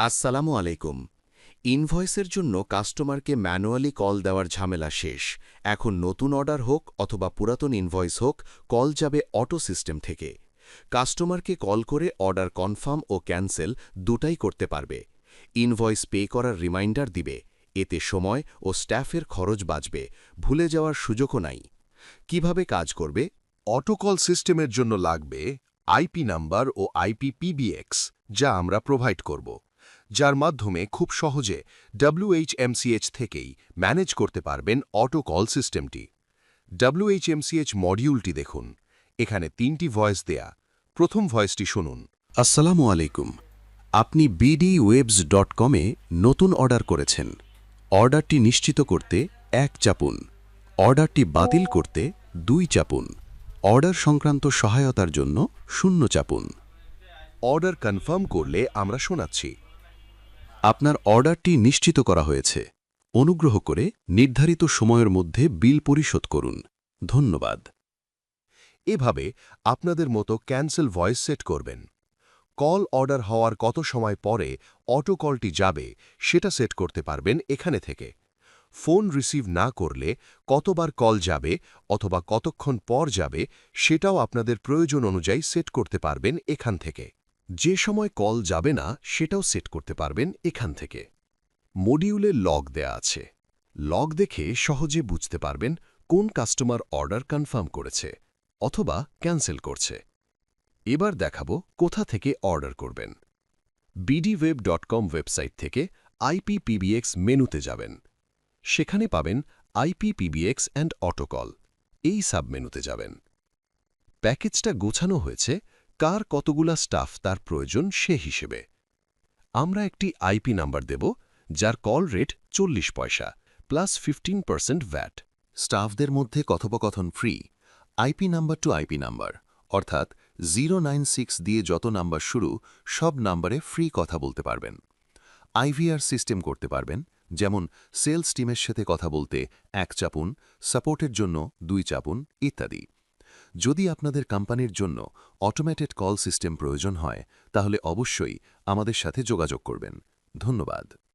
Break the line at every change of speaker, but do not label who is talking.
আসসালামু আলাইকুম। ইনভয়েসের জন্য কাস্টমারকে ম্যানুয়ালি কল দেওয়ার ঝামেলা শেষ। এখন নতুন অর্ডার হোক অথবা পুরাতন ইনভয়েস হোক, কল যাবে অটো সিস্টেম থেকে। কাস্টমারকে কল করে অর্ডার কনফার্ম ও ক্যান্সেল দুটাই করতে পারবে। ইনভয়েস পে করার রিমাইন্ডার দিবে। এতে সময় ও স্টাফের খরচ বাঁচবে, ভুলে যাওয়ার সুযোগও নাই। কিভাবে কাজ করবে?
অটোকল সিস্টেমের জন্য লাগবে আইপি নাম্বার ও আইপি পিবিএক্স, যা আমরা প্রোভাইড করব, যার মাধ্যমে খুব সহজে WHMCH থেকেই ম্যানেজ করতে পারবেন অটোকল সিস্টেমটি। WHMCH মডিউলটি দেখুন, এখানে 3টি ভয়েস দেয়া। প্রথম ভয়েসটি শুনুন।
আসসালামু আলাইকুম। আপনি bdwebs.com-এ নতুন অর্ডার করেছেন। অর্ডারটি নিশ্চিত করতে 1 চাপুন। অর্ডারটি বাতিল করতে 2 চাপুন। অর্ডার সংক্রান্ত সহায়তার জন্য 0 চাপুন।
অর্ডার কনফার্ম করলে আমরা শোনাচ্ছি।
আপনার অর্ডারটি নিশ্চিত করা হয়েছে। অনুগ্রহ করে নির্ধারিত সময়ের মধ্যে বিল পরিশোধ করুন। ধন্যবাদ।
এভাবে আপনাদের মতো ক্যান্সেল ভয়েস সেট করবেন। কল অর্ডার হওয়ার কত সময় পরে অটো কলটি যাবে সেটা সেট করতে পারবেন এখানে থেকে। ফোন রিসিভ না করলে কতবার কল যাবে অথবা কতক্ষণ পর যাবে সেটাও আপনাদের প্রয়োজন অনুযায়ী সেট করতে পারবেন এখান থেকে। যে সময় কল যাবে না সেটাও সেট করতে পারবেন এখান থেকে। মডিউলে লগ দেয়া আছে। লগ দেখে সহজে বুঝতে পারবেন কোন কাস্টমার অর্ডার কনফার্ম করেছে অথবা ক্যান্সেল করছে। এবার দেখাবো কোথা থেকে অর্ডার করবেন। bdweb.com ওয়েবসাইট থেকে IPPBX মেনুতে যাবেন। সেখানে পাবেন IPPBX অ্যান্ড অটোকল। এই সাবমেনুতে যাবেন। প্যাকেজটা গোছানো হয়েছে কার কতগুলা স্টাফ তার প্রয়োজন সে হিসেবে। আমরা একটি আইপি নাম্বার দেব, যার কল রেট 40 পয়সা প্লাস 15% ভ্যাট।
স্টাফদের মধ্যে কথোপকথন free. IP number to IP number, অর্থাৎ 096 দিয়ে যত নাম্বার শুরু, সব নাম্বারে ফ্রি কথা বলতে পারবেন। IVR সিস্টেম করতে পারবেন, যেমন সেলস টিমের সাথে কথা বলতে 1 চাপুন, সাপোর্টের জন্য 2 চাপুন ইত্যাদি। যদি আপনাদের কোম্পানির জন্য অটোমেটেড কল সিস্টেম প্রয়োজন হয়, তাহলে অবশ্যই আমাদের সাথে যোগাযোগ করবেন। ধন্যবাদ।